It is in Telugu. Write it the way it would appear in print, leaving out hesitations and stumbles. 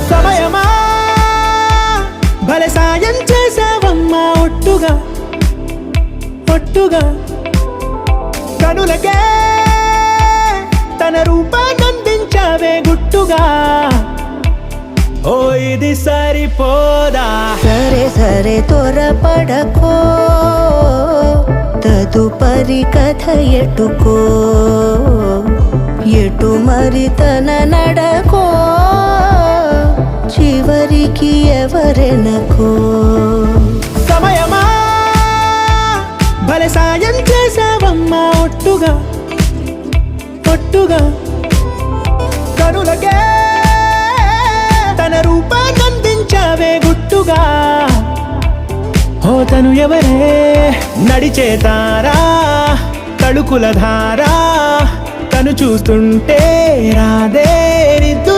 సమయమా భలే సాయం చేసావమ్మా ఒట్టుగా ఒట్టుగా కనులకే తన రూపాన్నందించావే గుట్టుగా ఓ ఇది సరిపోదా సరే సరే త్వరపడకో తదుపరి కథ ఎటుకో ఎటు మరి తన నడకో చివరికి ఎవరెనకో సమయమా భలే సాయం చేసావమ్మా ఒట్టుగా ఒట్టుగా కనులకే తన రూపాన్నందించావే గుట్టుగా ఓ తను ఎవరే నడిచే తారా తళుకుల ధారా తను చూస్తుంటే రాదే నిద్దు